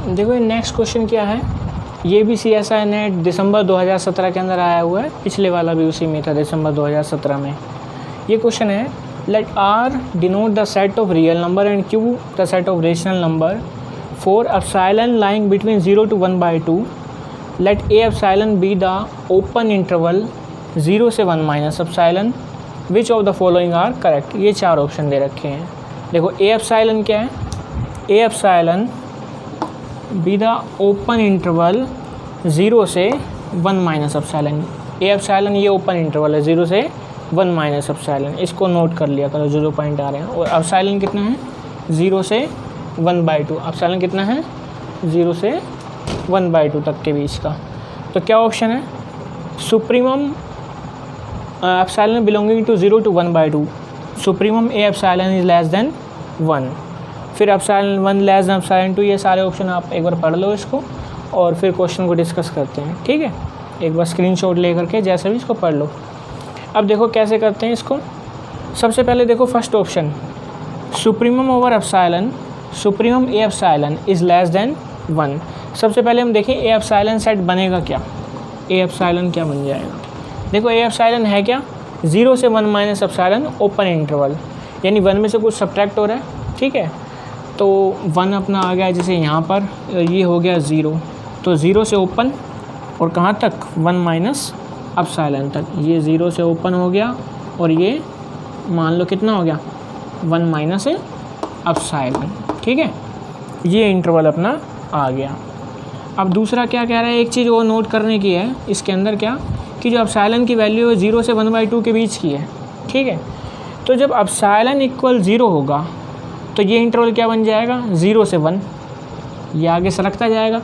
देखो next question क्या है, ये भी CSI नेट दिसंबर 2017 के अंदर आया हुआ है, पिछले वाला भी उसी में था दिसंबर 2017 में। ये क्वेश्चन है, let R denote the set of real number and Q the set of rational number for epsilon lying between 0 to 1/2, let A epsilon be the open interval 0 से 1 minus epsilon, which of the following are correct. ये 4 option दे रखे हैं। देखो A epsilon क्या है, A epsilon be the open interval 0 से 1 minus epsilon. A epsilon ये open interval है 0 से 1 माइनस एप्सिलॉन, इसको नोट कर लिया करो जो पॉइंट आ रहे हैं। और एप्सिलॉन कितना है 0 से 1/2, एप्सिलॉन कितना है 0 से 1/2 तक के बीच का। तो क्या ऑप्शन है, supremum epsilon belonging to 0 to 1/2, supremum A epsilon is less than 1, फिर एप्सिलॉन 1 लेस देन एप्सिलॉन 2। ये सारे ऑप्शन आप एक बार पढ़ लो इसको और फिर क्वेश्चन को डिस्कस करते हैं, ठीक है। एक बार स्क्रीनशॉट ले करके जैसे भी इसको पढ़ लो। अब देखो कैसे करते हैं इसको। सबसे पहले देखो first option, supremum over epsilon, supremum A epsilon is less than 1। सबसे पहले हम देखें A एप्सिलॉन सेट बनेगा क्या, A एप्सिलॉन क्या बन जाएगा। देखो A एप्सिलॉन है क्या, 0 से 1 माइनस एप्सिलॉन ओपन इंटरवल, यानी 1 में से कुछ सब्ट्रैक्ट हो रहा है, ठीक है। तो 1 अपना आ गया, जैसे यहाँ पर ये हो गया 0, तो 0 से ओपन और कहाँ तक 1 माइनस एप्सिलॉन तक। ये 0 से ओपन हो गया और ये मान लो कितना हो गया 1 माइनस एप्सिलॉन, ठीक है। ये इंटरवल अपना आ गया। अब दूसरा क्या कह रहा है, एक चीज़ वो नोट करने की है इसके अंदर क्या, कि जो एप्सिलॉन की वैल्यू है 0 से 1/2 के बीच की है, ठीक है। तो जब एप्सिलॉन इक्वल 0 होगा तो ये इंटरवल क्या बन जाएगा 0 से 1, ये आगे सरकता जाएगा।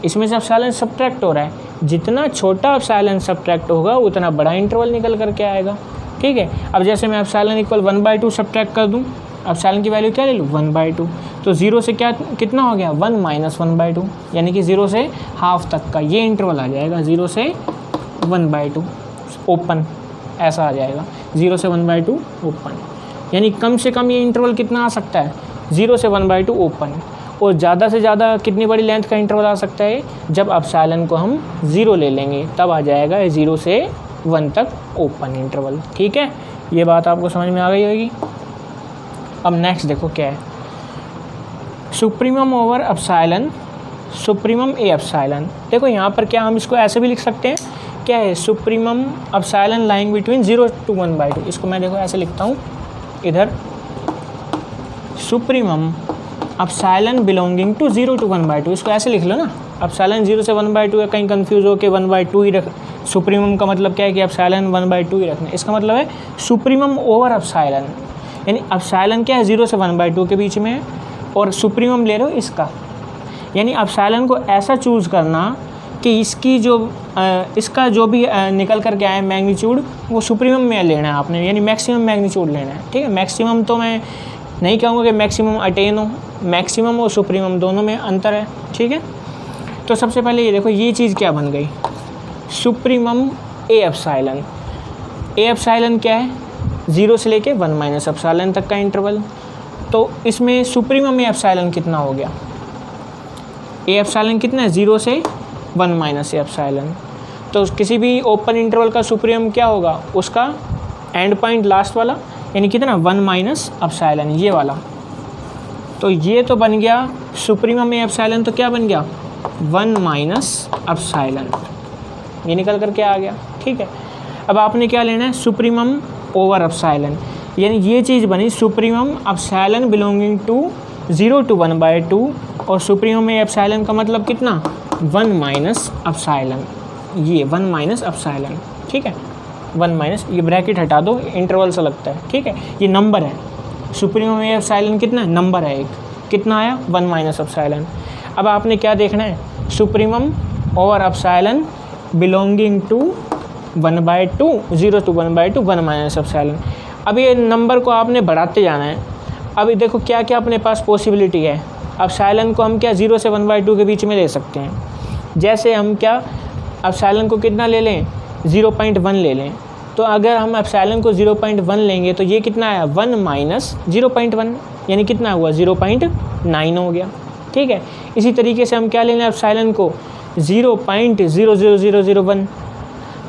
इसमें से एप्सिलॉन सब्ट्रैक्ट हो रहा है, जितना छोटा एप्सिलॉन सब्ट्रैक्ट होगा उतना बड़ा इंटरवल निकल करके आएगा, ठीक है। अब जैसे मैं एप्सिलॉन इक्वल 1/2 सब्ट्रैक्ट कर दूँ, एप्सिलॉन की वैल्यू क्या ले लूँ 1/2, तो 0 से क्या कितना हो गया 1 माइनस 1/2, यानी कि 0 से हाफ तक का ये इंटरवल आ जाएगा 0 से 1/2 ओपन, ऐसा आ जाएगा 0 से 1/2 ओपन। यानी कम से कम ये इंटरवल कितना आ सकता है 0 से 1/2 ओपन, और ज़्यादा से ज़्यादा कितनी बड़ी लेंथ का इंटरवल आ सकता है, जब एप्सिलॉन को हम 0 ले लेंगे तब आ जाएगा 0 से 1 तक ओपन इंटरवल, ठीक है। ये बात आपको समझ में आ गई होगी। अब नेक्स्ट देखो क्या है, supremum over epsilon, supremum A epsilon. देखो यहाँ पर क्या हम इसको ऐसे भी लिख सकते हैं, क्या है supremum epsilon lying between 0 to 1/2। इसको मैं देखो ऐसे लिखता हूँ इधर, supremum epsilon belonging to 0 to 1/2, इसको ऐसे लिख लो ना। एप्सिलॉन 0 से 1/2 है, कहीं कंफ्यूज हो के 1/2 ही रख, सुप्रीमम का मतलब क्या है कि एप्सिलॉन 1/2 ही रखना है। इसका मतलब है सुप्रीमम ओवर एप्सिलॉन, यानी एप्सिलॉन क्या है 0 से 1/2 के बीच में है और सुप्रीमम ले रहे हो इसका, यानी एप्सिलॉन को ऐसा चूज़ करना कि इसकी जो इसका जो भी निकल कर के आए मैग्नीट्यूड वो सुप्रीमम में लेना है आपने, यानी मैक्सिमम मैग्नीट्यूड लेना है, ठीक है। मैक्सिमम तो मैं नहीं कहूँगा कि मैक्सिमम अटेन हो, मैक्सिमम और सुप्रीमम दोनों में अंतर है, ठीक है। तो सबसे पहले ये देखो ये चीज़ क्या बन गई, supremum A epsilon. A epsilon क्या है 0 से लेके 1 माइनस एप्सिलॉन तक का इंटरवल, तो इसमें सुप्रीमम A एप्सिलॉन कितना हो गया, A एप्सिलॉन कितना है 0 से 1 माइनस एप्सिलॉन। तो किसी भी ओपन इंटरवल का सुप्रीमम क्या होगा, उसका एंड पॉइंट लास्ट वाला, यानी कितना 1 माइनस एप्सिलॉन ये वाला। तो ये तो बन गया सुप्रीमम A एप्सिलॉन, तो क्या बन गया 1 माइनस एप्सिलॉन, ये निकल करके आ गया, ठीक है। अब आपने क्या लेना है सुप्रीमम ओवर एप्सिलॉन, यानी ये चीज़ बनी supremum epsilon belonging to 0 to 1/2, और सुप्रीमम A एप्सिलॉन का मतलब कितना 1 माइनस एप्सिलॉन, ये 1 माइनस एप्सिलॉन, ठीक है। 1 माइनस, ये ब्रैकेट हटा दो इंटरवल सा लगता है, ठीक है। ये नंबर है, सुप्रीमम A एप्सिलॉन कितना है नंबर है एक, कितना आया 1 माइनस एप्सिलॉन। अब आपने क्या देखना है supremum over epsilon belonging to 1/2, 0 to 1/2 1 minus epsilon. अब ये नंबर को आपने बढ़ाते जाना है। अभी देखो क्या क्या अपने पास पॉसिबिलिटी है, एप्सिलॉन को हम क्या 0 से 1/2 के बीच में ले सकते हैं। जैसे हम क्या एप्सिलॉन को कितना ले लें 0.1 ले लें, तो अगर हम एप्सिलॉन को 0.1 लेंगे तो ये कितना आया 1 माइनस 0.1, यानी कितना हुआ 0.9 हो गया, ठीक है। इसी तरीके से हम क्या ले लें एप्सिलॉन को 0.00001,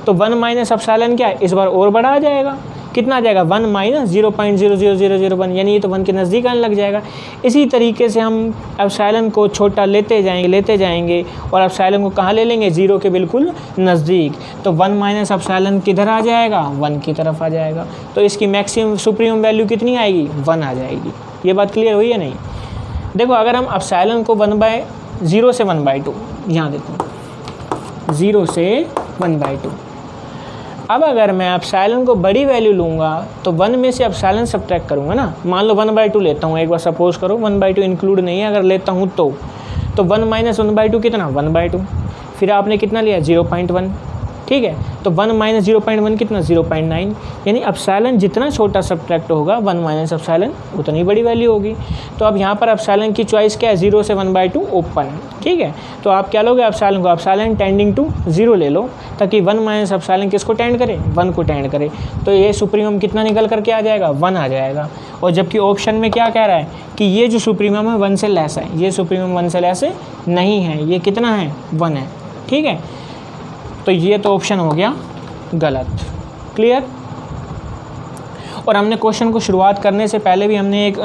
तो 1 माइनस एप्सिलॉन क्या है, इस बार और बड़ा आ जाएगा, कितना आ जाएगा 1 माइनस 0.00001, यानी ये तो 1 के नज़दीक आने लग जाएगा। इसी तरीके से हम एप्सिलॉन को छोटा लेते जाएंगे और एप्सिलॉन को कहाँ ले लेंगे, 0 के बिल्कुल नज़दीक, तो 1 माइनस एप्सिलॉन किधर आ जाएगा, 1 की तरफ आ जाएगा। तो इसकी मैक्सिमम सुप्रीमम वैल्यू कितनी आएगी, 1 आ जाएगी। ये बात क्लियर हुई है नहीं। देखो अगर हम एप्सिलॉन को 0 से 1/2, यहाँ देखो 0 से 1/2, अब अगर मैं एप्सिलॉन को बड़ी वैल्यू लूँगा तो 1 में से एप्सिलॉन सब्ट्रैक्ट करूँगा ना, मान लो 1/2 लेता हूँ, एक बार सपोज करो 1/2 इंक्लूड नहीं है, अगर लेता हूँ तो 1 माइनस 1/2 कितना 1/2, फिर आपने कितना लिया 0.1, ठीक है, तो 1 माइनस 0.1 कितना 0.9, यानी एप्सिलॉन जितना छोटा सब्ट्रैक्ट होगा 1 माइनस एप्सिलॉन उतनी बड़ी वैल्यू होगी। तो अब यहाँ पर एप्सिलॉन की चॉइस क्या है, 0 से 1/2 ओपन, ठीक है। तो आप क्या लोगे एप्सिलॉन को, एप्सिलॉन टेंडिंग टू 0 ले लो, ताकि 1 माइनस एप्सिलॉन किसको टेंड करे, 1 को टेंड करे। तो ये सुप्रीमम कितना निकल करके आ जाएगा, 1 आ जाएगा। और जबकि ऑप्शन में क्या कह रहा है कि ये जो सुप्रीमम है 1 से लेस है, ये सुप्रीमम 1 से लेस नहीं है, ये कितना है 1 है, ठीक है। तो ये तो ऑप्शन हो गया गलत, क्लियर। और हमने क्वेश्चन को शुरुआत करने से पहले भी हमने एक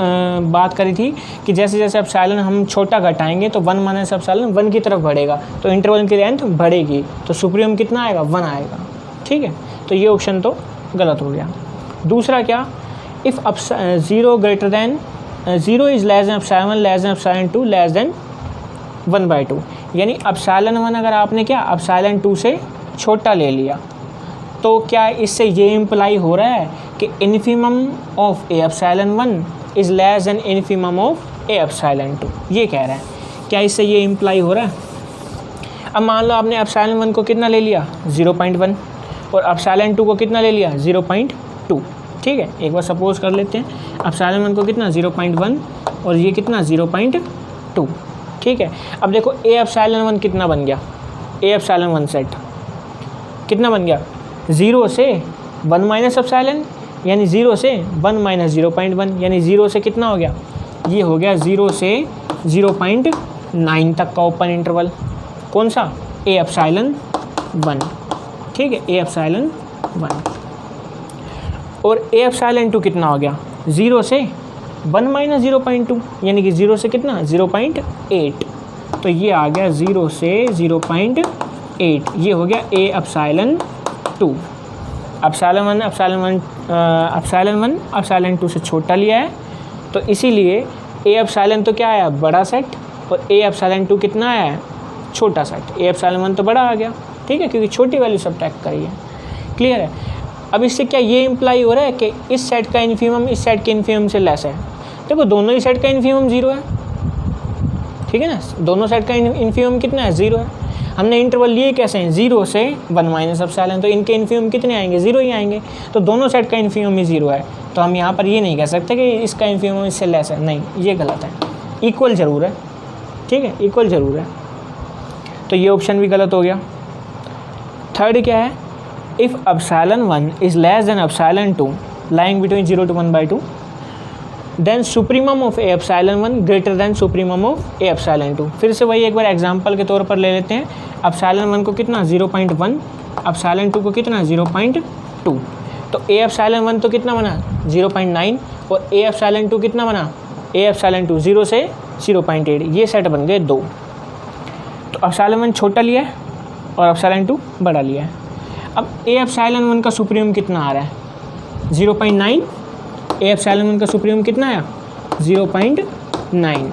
बात करी थी कि जैसे जैसे एप्सिलॉन हम छोटा घटाएंगे तो 1 माइनस एप्सिलॉन 1 की तरफ बढ़ेगा, तो इंटरवल की लेंथ बढ़ेगी, तो सुप्रीमम कितना आएगा 1 आएगा, ठीक है। तो ये ऑप्शन तो गलत हो गया। दूसरा क्या, if 0 is less than epsilon 1 less than epsilon 2 less than 1/2, यानी एप्सिलॉन 1 अगर आपने क्या एप्सिलॉन 2 से छोटा ले लिया, तो क्या इससे ये इम्प्लाई हो रहा है कि infimum of A epsilon 1 is less then infimum of A epsilon 2, ये कह रहा है। क्या इससे ये इम्प्लाई हो रहा है। अब मान लो आपने एप्सिलॉन 1 को कितना ले लिया 0.1 और एप्सिलॉन 2 को कितना ले लिया 0.2, ठीक है। एक बार सपोज कर लेते हैं एप्सिलॉन 1 को कितना 0.1 और ये कितना 0.2, ठीक है। अब देखो ए एप्सिलॉन 1 कितना बन गया, ए एप्सिलॉन 1 सेट कितना बन गया 0 से 1 माइनस एप्सिलॉन, यानी 0 से 1 माइनस 0.1, यानी 0 से कितना हो गया, ये हो गया 0 से 0.9 तक का ओपन इंटरवल, कौन सा ए एप्सिलॉन 1, ठीक है, ए एप्सिलॉन 1। और ए एप्सिलॉन 2 कितना हो गया 0 से 1 माइनस 0.2, यानी कि 0 से कितना 0.8, तो ये आ गया 0 से 0.8, ये हो गया ए एप्सिलॉन 2। एप्सिलॉन 1 एप्सिलॉन 2 से छोटा लिया है, तो इसीलिए ए एप्सिलॉन तो क्या आया बड़ा सेट और ए एप्सिलॉन 2 कितना आया है छोटा सेट। ए एप्सिलॉन 1 तो बड़ा आ गया, ठीक है, क्योंकि छोटी वैल्यू सब्ट्रैक्ट करी है, क्लियर है। अब इससे क्या ये इम्प्लाई हो रहा है कि इस सेट का इन्फीमम इस सेट के इन्फीमम से लेस है। देखो दोनों ही सेट का इन्फीमम 0 है, ठीक है ना, दोनों सेट का इन्फीमम कितना है 0 है। हमने इंटरवल लिए कैसे हैं 0 से 1 माइनस एप्सिलॉन, तो इनके इन्फीमम कितने आएंगे 0 ही आएंगे, तो दोनों सेट का इन्फीमम ही 0 है। तो हम यहाँ पर ये नहीं कह सकते कि इसका इन्फीमम इससे लेस है, नहीं, ये गलत है, इक्वल ज़रूर है, ठीक है, इक्वल ज़रूर है। तो ये ऑप्शन भी गलत हो गया। थर्ड क्या है, if epsilon 1 is less than epsilon 2 lying between 0 to 1/2, then supremum of A epsilon 1 greater than supremum of A epsilon 2। फिर से वही एक बार एग्जांपल के तौर पर ले लेते हैं। एप्सिलॉन 1 को कितना 0.1, एप्सिलॉन 2 को कितना 0.2, तो ए एप्सिलॉन 1 तो कितना बना 0.9 और ए एप्सिलॉन 2 कितना बना, ए एप्सिलॉन 2 0 से 0.8, ये सेट बन गए 2। तो एप्सिलॉन 1 छोटा लिया है और एप्सिलॉन 2 बड़ा लिया है। अब ए एप्सिलॉन 1 का सुप्रीमम कितना आ रहा है 0.9, ए एप्सिलॉन 1 का सुप्रीमम कितना आया 0.9,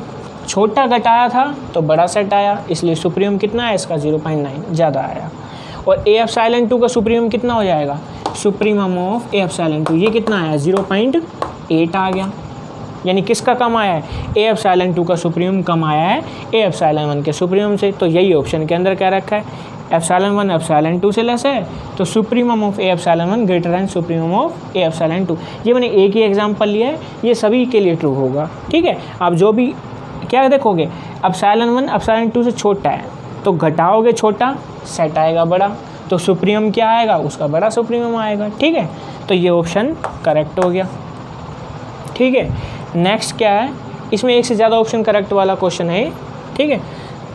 छोटा घटाया था तो बड़ा सेट आया, इसलिए सुप्रीमम कितना है इसका 0.9 ज़्यादा आया। और ए एप्सिलॉन 2 का सुप्रीमम कितना हो जाएगा, सुप्रीमम ऑफ ए एप्सिलॉन 2 ये कितना आया 0.8 आ गया, यानी किसका कम आया है, ए एप्सिलॉन 2 का सुप्रीमम कम आया है ए एप्सिलॉन 1 के सुप्रीमम से। तो यही ऑप्शन के अंदर क्या रखा है, एप्सिलॉन 1 एप्सिलॉन 2 से लेस है, तो supremum of A epsilon 1 greater than supremum of A epsilon 2। ये मैंने एक ही एग्जांपल लिया है, ये सभी के लिए ट्रू होगा, ठीक है। आप जो भी क्या देखोगे, एप्सिलॉन 1 एप्सिलॉन 2 से छोटा है तो घटाओगे छोटा सेट आएगा बड़ा, तो सुप्रीमम क्या आएगा उसका बड़ा सुप्रीमम आएगा, ठीक है। तो ये ऑप्शन करेक्ट हो गया, ठीक है। नेक्स्ट क्या है, इसमें एक से ज़्यादा ऑप्शन करेक्ट वाला क्वेश्चन है, ठीक है।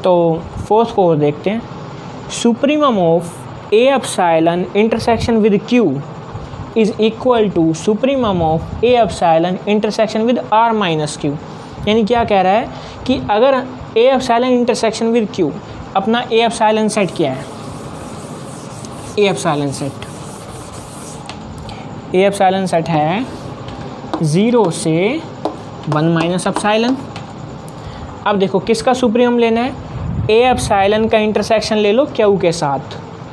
तो फोर्थ को देखते हैं, supremum of A epsilon intersection with Q is equal to supremum of A epsilon intersection with R minus Q. यानी क्या कह रहा है कि अगर A epsilon intersection with Q, अपना ए एप्सिलॉन सेट क्या है, ए एप्सिलॉन सेट है 0 से 1 माइनस एप्सिलॉन। अब देखो किसका सुप्रीमम लेना है, ए एप्सिलॉन का इंटरसेक्शन ले लो क्यू के साथ,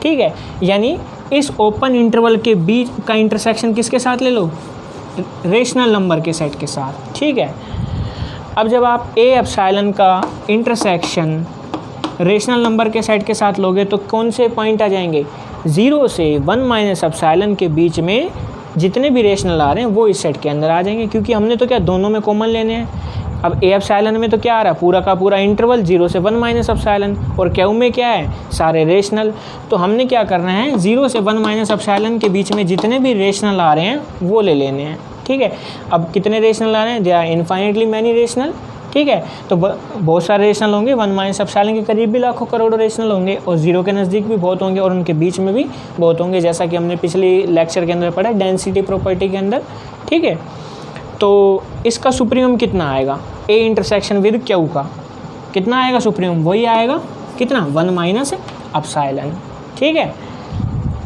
ठीक है। यानी इस ओपन इंटरवल के बीच का इंटरसेक्शन किसके साथ ले लो, रेशनल नंबर के सेट के साथ, ठीक है। अब जब आप ए एप्सिलॉन का इंटरसेक्शन रेशनल नंबर के सेट के साथ लोगे तो कौन से पॉइंट आ जाएंगे, 0 से 1 माइनस एप्सिलॉन के बीच में जितने भी रेशनल आ रहे हैं वो इस सेट के अंदर आ जाएंगे, क्योंकि हमने तो क्या दोनों में कॉमन लेने हैं। अब ए एप्सिलॉन में तो क्या आ रहा है, पूरा का पूरा इंटरवल 0 से 1 माइनस एप्सिलॉन, और क्यू में क्या है, सारे रेशनल। तो हमने क्या करना है, 0 से 1 माइनस एप्सिलॉन के बीच में जितने भी रेशनल आ रहे हैं वो ले लेने हैं, ठीक है। अब कितने रेशनल आ रहे हैं, they are infinitely many rational, ठीक है। तो बहुत सारे रेशनल होंगे, 1 माइनस एप्सिलॉन के करीब भी लाखों करोड़ों रेशनल होंगे, और 0 के नज़दीक भी बहुत होंगे, और उनके बीच में भी बहुत होंगे, जैसा कि हमने पिछली लेक्चर के अंदर पढ़ा डेंसिटी प्रॉपर्टी के अंदर, ठीक है। तो इसका सुप्रीमम कितना आएगा, ए इंटरसेक्शन विद क्यू का कितना आएगा सुप्रीमम, वही आएगा कितना, 1 माइनस एप्सिलॉन, ठीक है।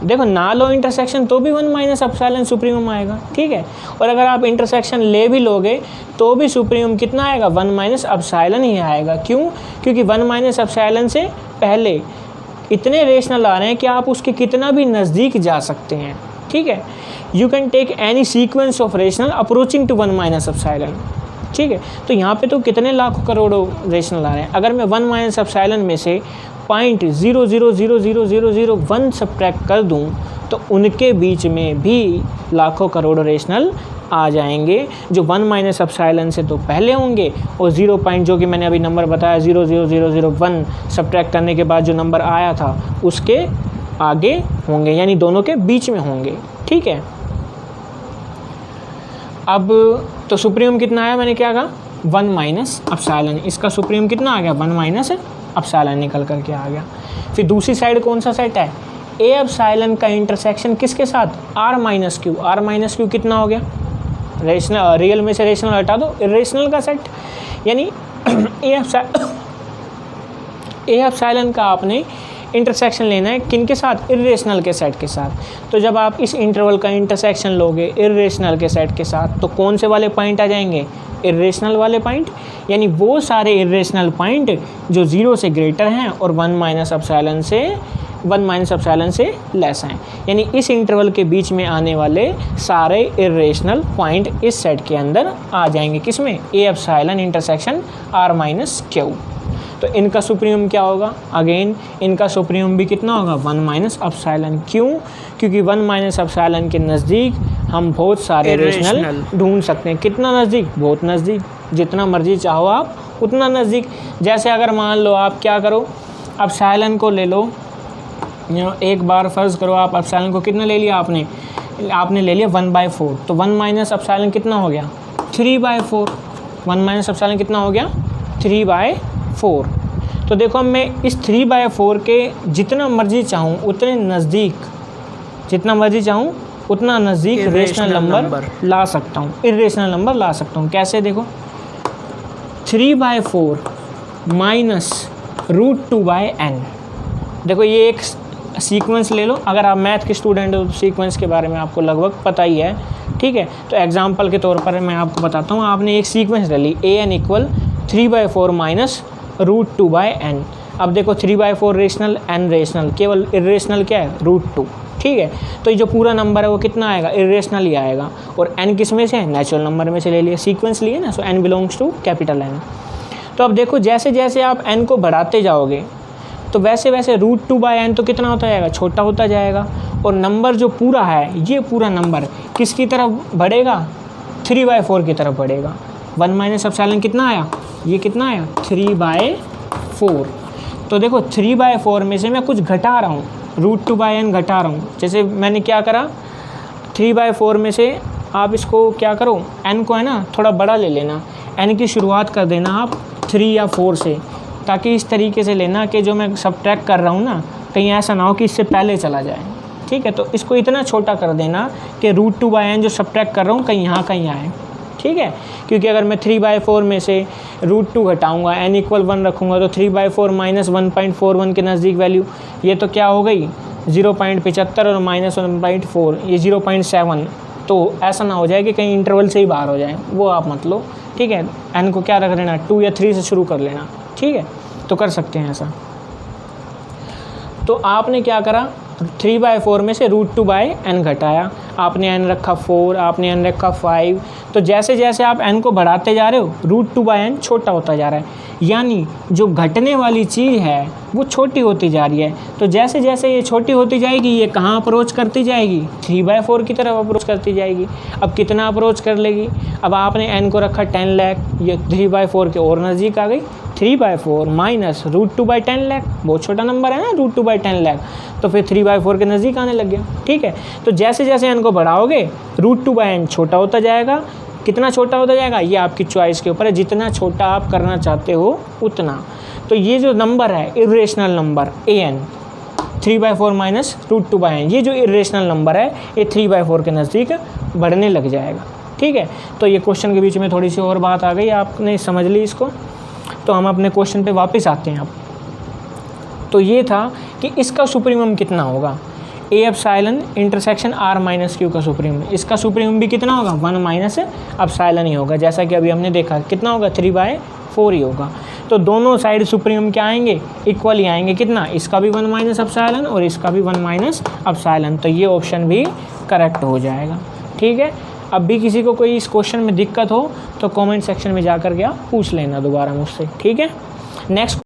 देखो ना लो इंटरसेक्शन तो भी 1 माइनस एप्सिलॉन सुप्रीमम आएगा, ठीक है। और अगर आप इंटरसेक्शन ले भी लोगे तो भी सुप्रीमम कितना आएगा, 1 माइनस एप्सिलॉन ही आएगा। क्यों, क्योंकि 1 माइनस एप्सिलॉन से पहले इतने रेशनल आ रहे हैं कि आप उसके कितना भी नज़दीक जा सकते हैं, ठीक है। You can take any sequence of rational approaching to 1 minus epsilon, ठीक है। तो यहाँ पे तो कितने लाखों करोड़ों रेशनल आ रहे हैं, अगर मैं 1 माइनस एप्सिलॉन में से 0.000001 सब्ट्रैक्ट कर दूं तो उनके बीच में भी लाखों करोड़ों रेशनल आ जाएंगे, जो 1 माइनस एप्सिलॉन से तो पहले होंगे, और 0 पॉइंट जो कि मैंने अभी नंबर बताया 0.0001 सब्ट्रैक्ट करने के बाद जो नंबर आया था उसके आगे होंगे, यानी दोनों के बीच में होंगे, ठीक है। अब तो सुप्रीमम कितना आया, मैंने क्या कहा, 1 माइनस एप्सिलॉन, इसका सुप्रीमम कितना आ गया, 1 माइनस एप्सिलॉन निकल करके आ गया। फिर दूसरी साइड कौन सा सेट है, ए एप्सिलॉन का इंटरसेक्शन किसके साथ, R minus Q. R minus Q कितना हो गया, रेशनल, रियल में से रेशनल हटा दो, इरेशनल का सेट, यानी ए एप्सिलॉन का आपने इंटरसेक्शन लेना है किन के साथ, इरेशनल के सेट के साथ। तो जब आप इस इंटरवल का इंटरसेक्शन लोगे इरेशनल के सेट के साथ तो कौन से वाले पॉइंट आ जाएंगे, इरेशनल वाले पॉइंट, यानी वो सारे इरेशनल पॉइंट जो 0 से ग्रेटर हैं और 1 माइनस एप्सिलॉन से लेस हैं, यानी इस इंटरवल के बीच में आने वाले सारे इरेशनल पॉइंट इस सेट के अंदर आ जाएंगे, किसमें, A epsilon intersection R minus Q. तो इनका सुप्रीमम क्या होगा, अगेन इनका सुप्रीमम भी कितना होगा, 1 माइनस एप्सिलॉन। क्यों, क्योंकि 1 माइनस एप्सिलॉन के नज़दीक हम बहुत सारे रेशनल ढूंढ सकते हैं। कितना नज़दीक, बहुत नज़दीक, जितना मर्जी चाहो आप उतना नज़दीक। जैसे अगर मान लो आप क्या करो, एप्सिलॉन को ले लो, एक बार फ़र्ज़ करो आप एप्सिलॉन को कितना ले लिया आपने ले लिया 1/4, तो 1 माइनस एप्सिलॉन कितना हो गया, 3/4। 1 माइनस एप्सिलॉन कितना हो गया, 3/4। तो देखो अब मैं इस 3/4 के जितना मर्जी चाहूँ उतने नज़दीक, जितना मर्जी चाहूँ उतना नज़दीक रेशनल नंबर ला सकता हूँ, इरेशनल नंबर ला सकता हूँ। कैसे, देखो 3/4 माइनस √2/n। देखो ये एक सीक्वेंस ले लो, अगर आप मैथ के स्टूडेंट हो तो सीक्वेंस के बारे में आपको लगभग पता ही है, ठीक है। तो एग्जांपल के तौर पर मैं आपको बताता हूँ, आपने एक सीक्वेंस ले ली an = 3/4 माइनस √2/n। अब देखो 3/4 रेशनल, n रेशनल, केवल इरेशनल क्या है, √2, ठीक है। तो ये जो पूरा नंबर है वो कितना आएगा, इरेशनल ही आएगा, और n किस में से, नेचुरल नंबर में से ले लिया, सीक्वेंस लिए ना, so n belongs to capital N। तो अब देखो जैसे जैसे आप n को बढ़ाते जाओगे तो वैसे वैसे √2/n तो कितना होता जाएगा, छोटा होता जाएगा, और नंबर जो पूरा है, ये पूरा नंबर किसकी तरफ बढ़ेगा, 3/4 की तरफ बढ़ेगा। 1 माइनस एप्सिलॉन कितना आया, ये कितना आया, 3/4। तो देखो 3/4 में से मैं कुछ घटा रहा हूँ, √2/n घटा रहा हूँ। जैसे मैंने क्या करा, 3/4 में से आप इसको क्या करो, n को है ना थोड़ा बड़ा ले लेना, n की शुरुआत कर देना आप 3 या 4 से, ताकि इस तरीके से लेना कि जो मैं सब्ट्रैक्ट कर रहा हूँ ना, कहीं ऐसा ना हो कि इससे पहले चला जाए, ठीक है। तो इसको इतना छोटा कर देना कि √2/n जो सब्ट्रैक्ट कर रहा हूँ कहीं यहाँ कहीं आए, ठीक है। क्योंकि अगर मैं 3/4 में से √2 घटाऊँगा, n = 1 रखूँगा, तो 3/4 - 1.41 के नज़दीक वैल्यू, ये तो क्या हो गई 0.75 और -1.4 ये 0.7। तो ऐसा ना हो जाए कि कहीं इंटरवल से ही बाहर हो जाए, वो आप मत लो, ठीक है। n को क्या रख लेना, 2 या 3 से शुरू कर लेना, ठीक है। तो कर सकते हैं ऐसा। तो आपने क्या करा, 3/4 में से √2/n घटाया, आपने n रखा 4, आपने n रखा 5। तो जैसे जैसे आप n को बढ़ाते जा रहे हो √2/n छोटा होता जा रहा है, यानी जो घटने वाली चीज़ है वो छोटी होती जा रही है। तो जैसे जैसे ये छोटी होती जाएगी, ये कहाँ अप्रोच करती जाएगी, 3/4 की तरफ अप्रोच करती जाएगी। अब कितना अप्रोच कर लेगी, अब आपने n को रखा 10 लाख, ये 3/4 के और नज़दीक आ गई। 3/4 माइनस √2/10 लाख, बहुत छोटा नंबर है ना √2/10 लाख, तो फिर 3/4 के नज़दीक आने लग गया, ठीक है। तो जैसे जैसे n को बढ़ाओगे √2/n छोटा होता जाएगा। कितना छोटा होता जाएगा, ये आपकी चॉइस के ऊपर है, जितना छोटा आप करना चाहते हो उतना। तो ये जो नंबर है irrational number an 3/4 minus √2/n, ये जो इर्रेशनल नंबर है ये 3/4 के नज़दीक बढ़ने लग जाएगा, ठीक है। तो ये क्वेश्चन के बीच में थोड़ी सी और बात आ गई, आपने समझ ली इसको। तो हम अपने क्वेश्चन पे वापस आते हैं अब। तो ये था कि इसका सुप्रीमम कितना होगा, A epsilon intersection r - q का सुप्रीमम। इसका सुप्रीमम भी कितना होगा, 1 - एप्सिलॉन ही होगा, जैसा कि अभी हमने देखा। कितना होगा, 3/4 ही होगा। तो दोनों साइड सुप्रीमम क्या आएंगे, इक्वल ही आएंगे। कितना, इसका भी 1 - एप्सिलॉन और इसका भी 1 - एप्सिलॉन। तो ये ऑप्शन भी करेक्ट हो जाएगा, ठीक है। अब भी किसी को कोई इस क्वेश्चन में दिक्कत हो तो कमेंट सेक्शन में जाकर के आप पूछ लेना दोबारा मुझसे, ठीक है। नेक्स्ट